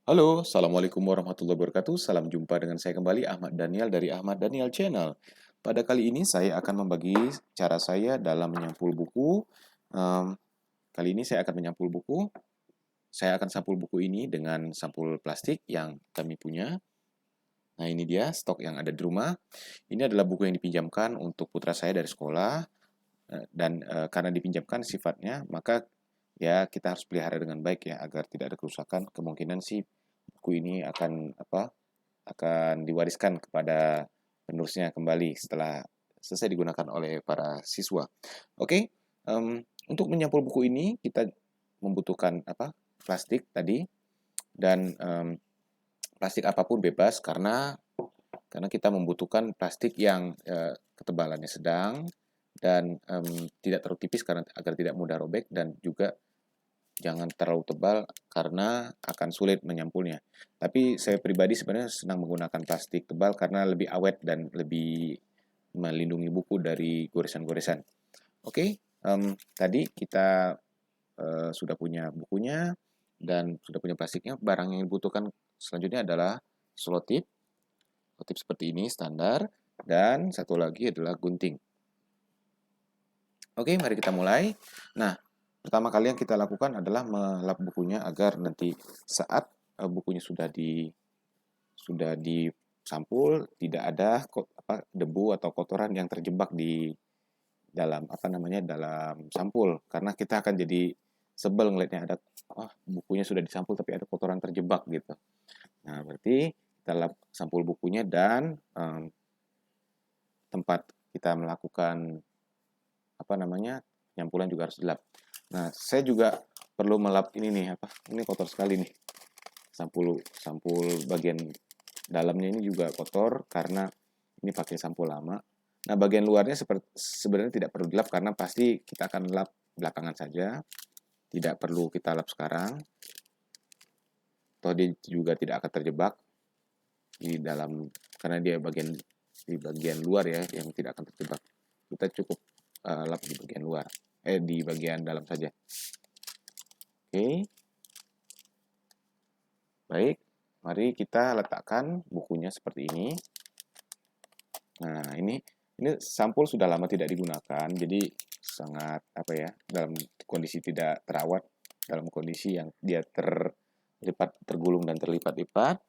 Halo, Assalamualaikum warahmatullahi wabarakatuh. Salam jumpa dengan saya kembali, Ahmad Daniel dari Ahmad Daniel Channel. Pada kali ini saya akan membagi cara saya dalam menyampul buku. Em, Kali ini saya akan menyampul buku. Saya akan sampul buku ini dengan sampul plastik yang kami punya. Nah, ini dia stok yang ada di rumah. Ini adalah buku yang dipinjamkan untuk putra saya dari sekolah. Dan karena dipinjamkan sifatnya, maka ya kita harus pelihara dengan baik ya agar tidak ada kerusakan. Kemungkinan sih buku ini akan diwariskan kepada penerusnya kembali setelah selesai digunakan oleh para siswa. Oke, untuk menyampul buku ini kita membutuhkan plastik tadi dan plastik apapun bebas karena kita membutuhkan plastik yang ketebalannya sedang dan tidak terlalu tipis karena agar tidak mudah robek dan juga jangan terlalu tebal karena akan sulit menyampulnya. Tapi saya pribadi sebenarnya senang menggunakan plastik tebal karena lebih awet dan lebih melindungi buku dari goresan-goresan. Oke, tadi kita sudah punya bukunya dan sudah punya plastiknya. Barang yang dibutuhkan selanjutnya adalah selotip, selotip seperti ini standar, dan satu lagi adalah gunting. Oke, mari kita mulai. Nah, pertama kali yang kita lakukan adalah melap bukunya agar nanti saat bukunya sudah disampul tidak ada debu atau kotoran yang terjebak di dalam dalam sampul karena kita akan jadi sebel ngelihatnya ada bukunya sudah disampul tapi ada kotoran terjebak gitu. Nah, berarti kita lap sampul bukunya dan tempat kita melakukan nyampulan juga harus dilap. Nah, saya juga perlu melap ini nih ini kotor sekali nih. Sampul sampul bagian dalamnya ini juga kotor karena ini pakai sampul lama. Nah, bagian luarnya sebenarnya tidak perlu dilap karena pasti kita akan lap belakangan saja. Tidak perlu kita lap sekarang. Toh dia juga tidak akan terjebak di dalam karena dia di bagian luar ya yang tidak akan terjebak. Kita cukup lap di bagian luar, di bagian dalam saja. Oke, baik. Mari kita letakkan bukunya seperti ini. Nah, ini sampul sudah lama tidak digunakan, jadi sangat dalam kondisi tidak terawat, dalam kondisi yang dia tergulung dan terlipat-lipat.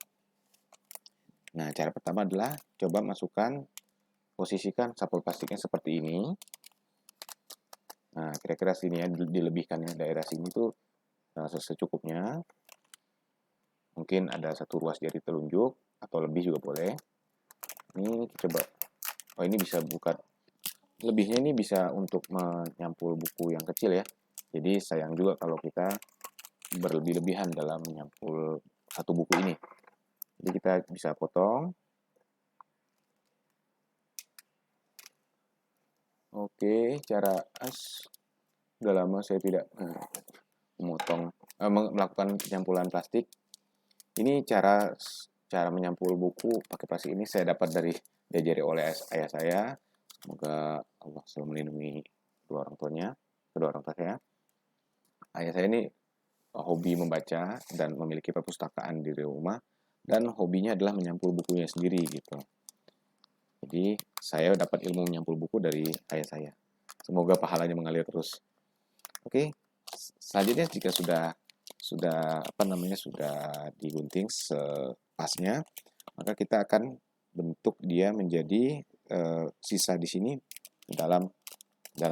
Nah, cara pertama adalah coba posisikan sampul plastiknya seperti ini. Nah, kira-kira sini ya, dilebihkannya daerah sini tuh secukupnya. Mungkin ada satu ruas jari telunjuk atau lebih juga boleh. Ini coba, ini bisa buka. Lebihnya ini bisa untuk menyampul buku yang kecil ya. Jadi sayang juga kalau kita berlebih-lebihan dalam menyampul satu buku ini. Jadi kita bisa potong. Oke, udah lama saya tidak melakukan penyampulan plastik. Ini cara menyampul buku pakai plastik ini saya dapat diajari oleh ayah saya. Semoga Allah selalu melindungi kedua orang tua saya. Ayah saya ini hobi membaca dan memiliki perpustakaan di rumah dan hobinya adalah menyampul bukunya sendiri gitu. Jadi saya dapat ilmu menyampul buku dari ayah saya. Semoga pahalanya mengalir terus. Oke, selanjutnya jika sudah digunting sepasnya, maka kita akan bentuk dia menjadi sisa di sini dalam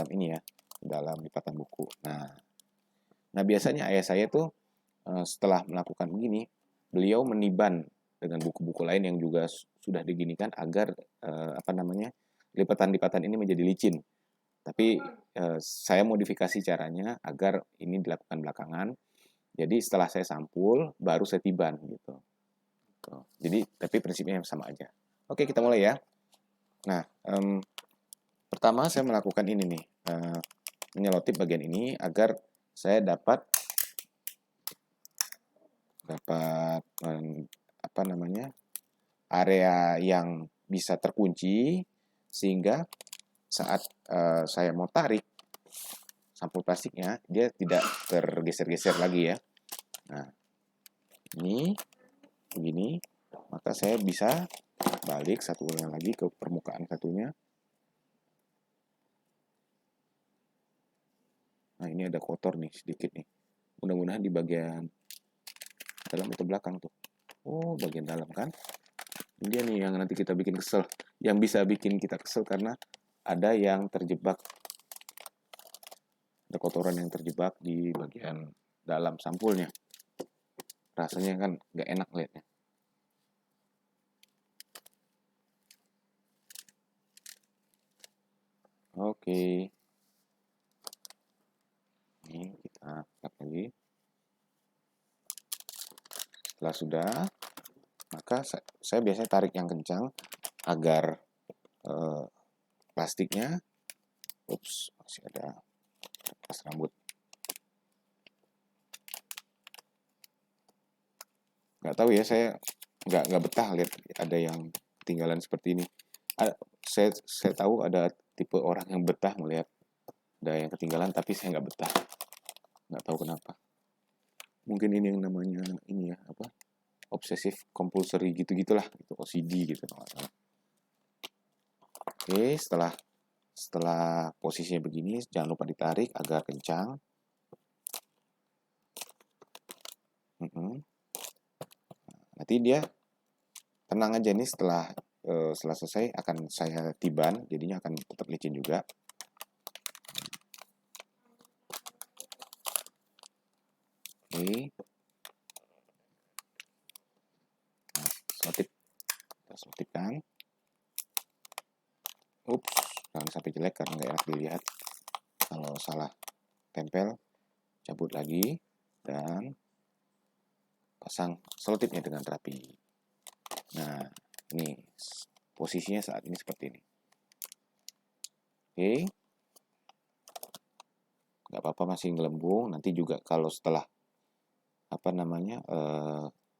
ini ya, dalam lipatan buku. Nah biasanya ayah saya tuh setelah melakukan begini, beliau meniban dengan buku-buku lain yang juga sudah diginikan agar lipatan-lipatan ini menjadi licin. Tapi saya modifikasi caranya agar ini dilakukan belakangan. Jadi setelah saya sampul, baru saya tiban gitu. Jadi tapi prinsipnya sama aja. Oke, kita mulai ya. Nah, pertama saya melakukan ini nih, menyelotip bagian ini agar saya dapat area yang bisa terkunci sehingga saat saya mau tarik sampul plastiknya dia tidak tergeser-geser lagi ya. Nah, ini begini, maka saya bisa balik satunya lagi ke permukaan satunya. Nah, ini ada kotor nih sedikit nih. Mudah-mudahan di bagian dalam atau belakang tuh. Oh, bagian dalam kan. Ini dia nih yang nanti kita bikin kesel. Yang bisa bikin kita kesel karena ada yang terjebak. Ada kotoran yang terjebak di bagian dalam sampulnya. Rasanya kan nggak enak lihatnya. Oke. Ini kita lihat lagi. Setelah sudah, maka saya biasanya tarik yang kencang agar plastiknya, masih ada pas rambut. Nggak tahu ya, saya nggak betah lihat ada yang ketinggalan seperti ini. Saya tahu ada tipe orang yang betah melihat ada yang ketinggalan, tapi saya nggak betah. Nggak tahu kenapa. Mungkin ini yang namanya ini ya, apa? Obsessive compulsory gitu-gitulah, gitu, OCD gitu. Oke, setelah posisinya begini, jangan lupa ditarik agar kencang. Nanti dia tenang aja nih, setelah selesai akan saya tiban, jadinya akan tetap licin juga. Oke. Nah, kita selotipkan. Jangan sampai jelek karena nggak enak dilihat. Kalau salah tempel, cabut lagi dan pasang selotipnya dengan rapi. Nah, ini posisinya saat ini seperti ini. Oke, nggak apa-apa, masih ngelembung. Nanti juga kalau setelah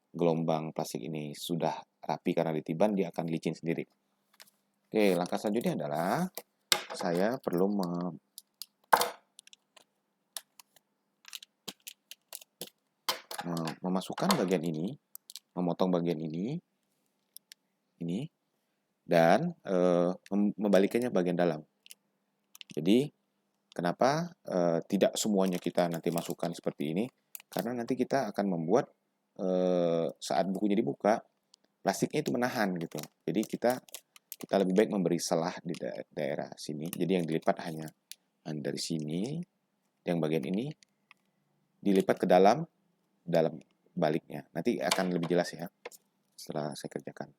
gelombang plastik ini sudah rapi karena ditiban, dia akan licin sendiri. Oke, langkah selanjutnya adalah saya perlu memasukkan bagian ini, memotong bagian ini, dan membalikannya bagian dalam. Jadi, kenapa tidak semuanya kita nanti masukkan seperti ini? Karena nanti kita akan membuat saat bukunya dibuka, plastiknya itu menahan gitu. Jadi kita lebih baik memberi selah di daerah sini. Jadi yang dilipat hanya dari sini, yang bagian ini dilipat ke dalam baliknya. Nanti akan lebih jelas ya setelah saya kerjakan.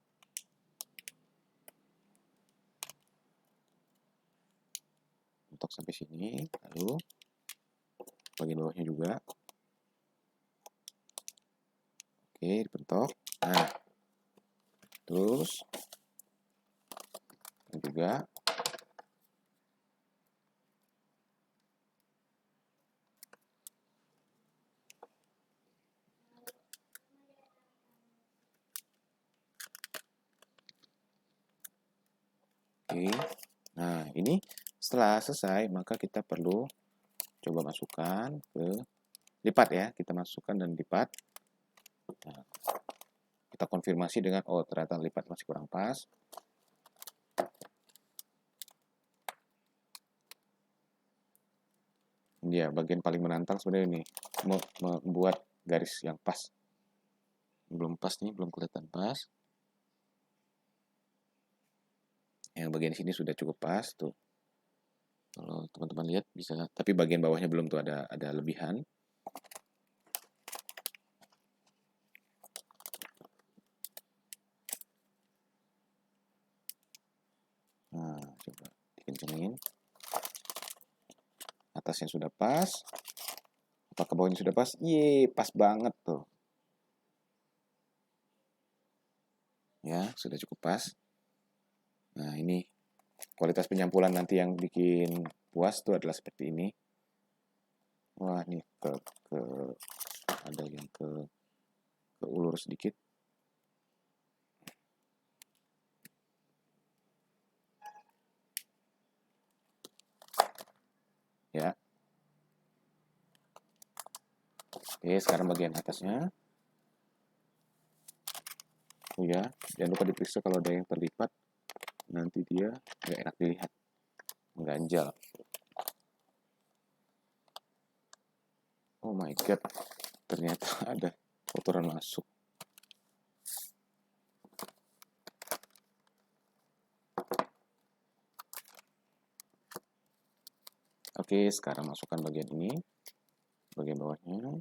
Untuk sampai sini, lalu bagian bawahnya juga. Oke, dibentuk. Nah, terus ini juga. Oke. Nah, ini setelah selesai, maka kita perlu coba masukkan ke lipat ya. Kita masukkan dan lipat. Nah, kita konfirmasi dengan, oh ternyata lipat masih kurang pas. Ya, bagian paling menantang sebenarnya ini, membuat garis yang pas. Belum pas nih, belum kelihatan pas. Yang bagian sini sudah cukup pas tuh. Kalau teman-teman lihat bisa, tapi bagian bawahnya belum tuh, ada lebihan. Nah, coba dikencengin. Atasnya sudah pas. Apakah bawahnya sudah pas? Iya, pas banget tuh. Ya, sudah cukup pas. Nah, ini kualitas penyampulan nanti yang bikin puas tuh adalah seperti ini. Wah, nih ada yang ke ulur sedikit. Ya. Oke, sekarang bagian atasnya. Oh ya, jangan lupa diperiksa kalau ada yang terlipat, nanti dia nggak enak dilihat, mengganjal. Oh my god, ternyata ada kotoran masuk. Oke, sekarang masukkan bagian ini, bagian bawahnya.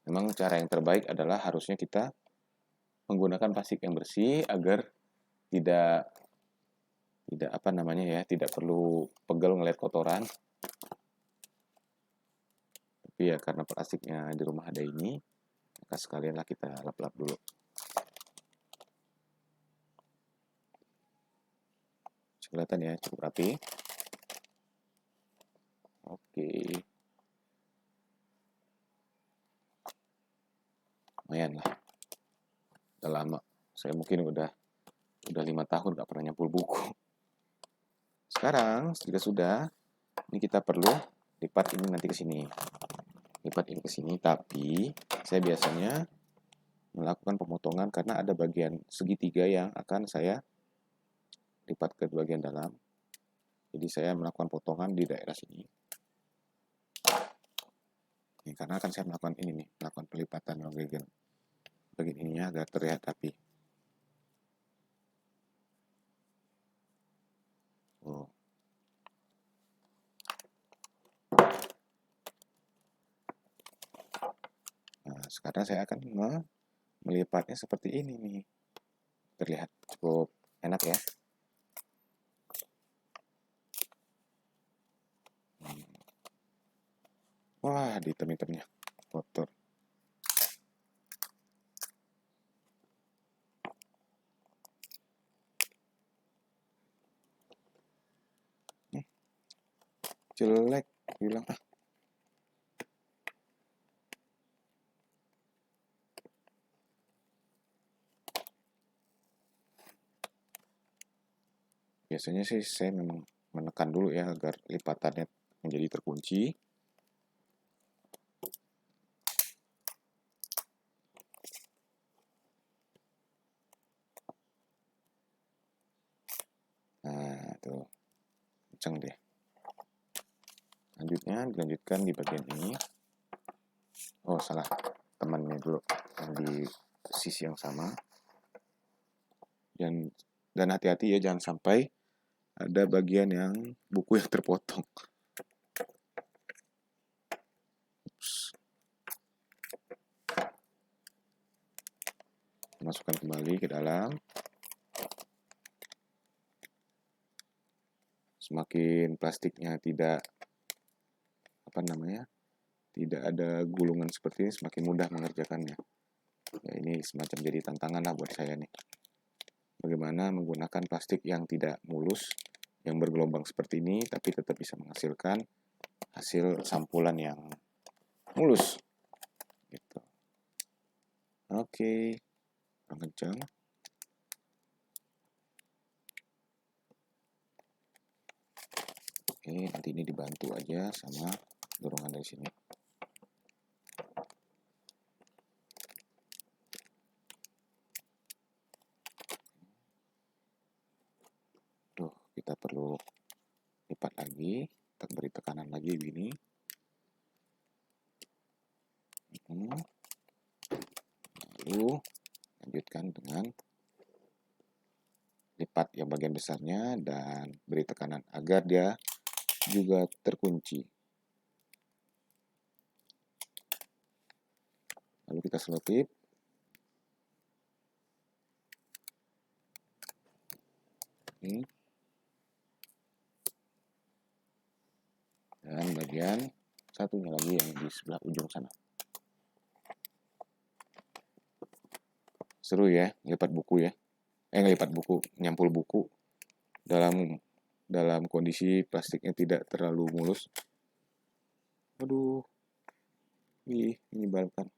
Memang cara yang terbaik adalah harusnya kita menggunakan plastik yang bersih agar tidak apa namanya ya, tidak perlu pegel ngeliat kotoran. Tapi ya karena plastiknya di rumah ada ini, maka sekalianlah kita lap-lap dulu. Kelihatan ya, cukup rapi. Oke. Lumayan lah. Udah lama. Saya mungkin udah 5 tahun gak pernah nyampul buku. Sekarang, jika sudah, ini kita perlu lipat ini nanti ke sini. Lipat ini ke sini, tapi saya biasanya melakukan pemotongan karena ada bagian segitiga yang akan saya lipat ke bagian dalam. Jadi saya melakukan potongan di daerah sini. Ini karena akan saya melakukan ini nih, melakukan pelipatan bagian ininya agar terlihat rapi. Oh. Nah, sekarang saya akan melipatnya seperti ini nih. Terlihat cukup enak ya. Wah, di item-itemnya kotor. Jelek, bilang ah. Biasanya sih saya memang menekan dulu ya agar lipatannya menjadi terkunci. Nah, tuh. Kenceng deh. Selanjutnya dilanjutkan di bagian ini. Oh, salah. Temannya dulu yang di sisi yang sama. Dan hati-hati ya, jangan sampai ada bagian yang buku yang terpotong. Ups. Masukkan kembali ke dalam. Semakin plastiknya tidak tidak ada gulungan seperti ini, semakin mudah mengerjakannya. Ya, ini semacam jadi tantangan lah buat saya nih. Bagaimana menggunakan plastik yang tidak mulus, yang bergelombang seperti ini, tapi tetap bisa menghasilkan hasil sampulan yang mulus. Gitu. Oke, kurang kencang. Oke, nanti ini dibantu aja sama dorongan dari sini. Tuh, kita perlu lipat lagi, kita beri tekanan lagi begini. Lalu lanjutkan dengan lipat yang bagian besarnya dan beri tekanan agar dia juga terkunci. Lalu kita selotip. Ini. Dan bagian satunya lagi yang di sebelah ujung sana. Seru ya, lipat buku ya. Ngelipat buku, nyampul buku dalam kondisi plastiknya tidak terlalu mulus. Aduh, menyebalkan.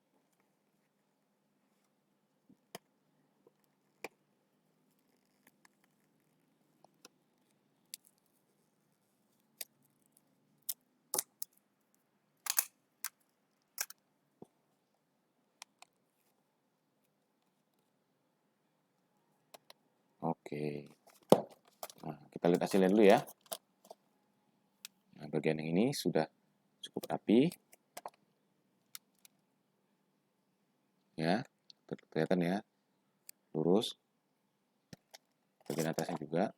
Oke. Nah, kita lihat hasilnya dulu ya. Nah, bagian yang ini sudah cukup rapi. Ya, kelihatan ya. Lurus. Bagian atasnya juga.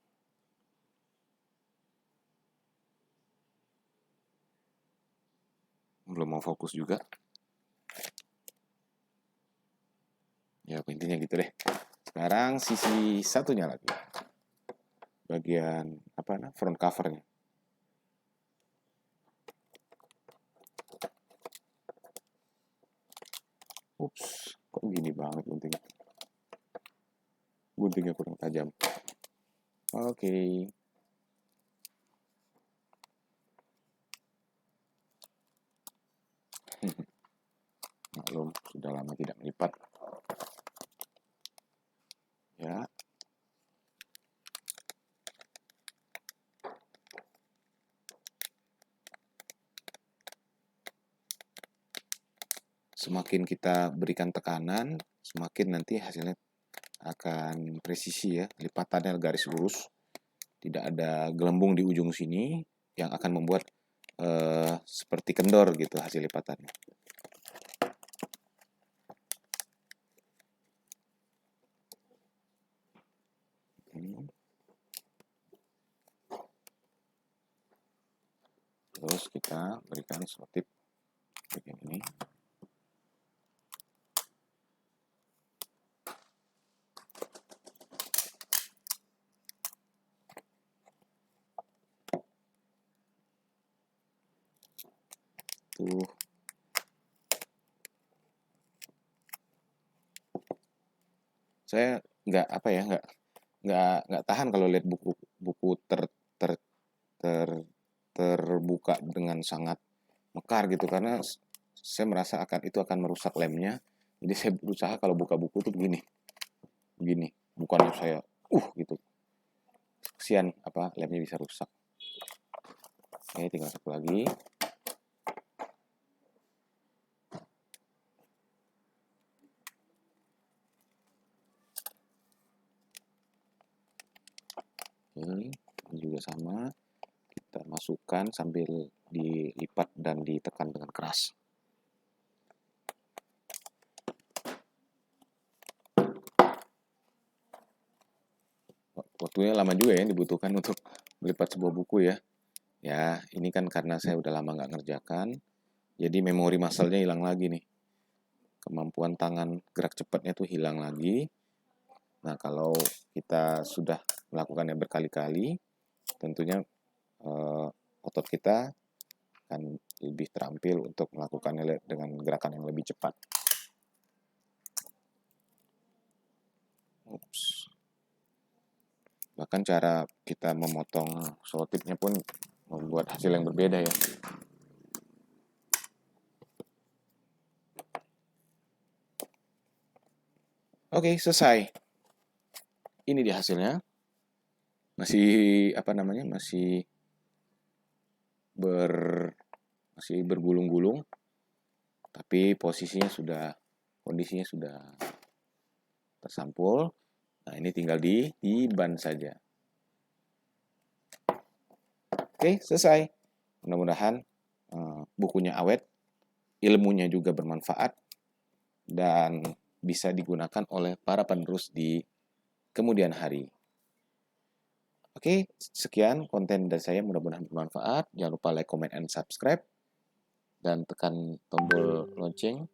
Belum mau fokus juga. Ya, intinya gitu deh. Sekarang sisi satunya lagi. Bagian front covernya. Ups, kok gini banget guntingnya. Guntingnya kurang tajam. Oke. Maklum, sudah lama tidak melipat. Ya. Semakin kita berikan tekanan, semakin nanti hasilnya akan presisi ya. Lipatannya garis lurus. Tidak ada gelembung di ujung sini yang akan membuat seperti kendor gitu hasil lipatannya. Terus kita berikan selotip bagian ini. Tuh. Saya nggak tahan kalau lihat buku terbuka dengan sangat mekar gitu, karena saya merasa itu akan merusak lemnya. Jadi saya berusaha kalau buka buku tuh begini, bukannya saya gitu, kesian lemnya bisa rusak. Oke, tinggal satu lagi. Oke, ini juga sama. Kita masukkan sambil dilipat dan ditekan dengan keras. Waktunya lama juga ya yang dibutuhkan untuk melipat sebuah buku ya. Ya, ini kan karena saya udah lama nggak ngerjakan, jadi memori muscle-nya hilang lagi nih. Kemampuan tangan gerak cepatnya tuh hilang lagi. Nah, kalau kita sudah melakukannya berkali-kali, tentunya otot kita akan lebih terampil untuk melakukannya dengan gerakan yang lebih cepat. Ups. Bahkan cara kita memotong selotipnya pun membuat hasil yang berbeda ya. Oke, selesai. Ini dia hasilnya. Masih masih bergulung-gulung, tapi kondisinya sudah tersampul. Nah, ini tinggal diban saja. Oke, selesai. Mudah-mudahan bukunya awet, ilmunya juga bermanfaat, dan bisa digunakan oleh para penerus di kemudian hari. Oke, sekian konten dari saya, mudah-mudahan bermanfaat. Jangan lupa like, comment, and subscribe. Dan tekan tombol lonceng.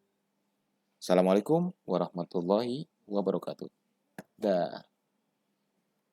Assalamualaikum warahmatullahi wabarakatuh. Dah.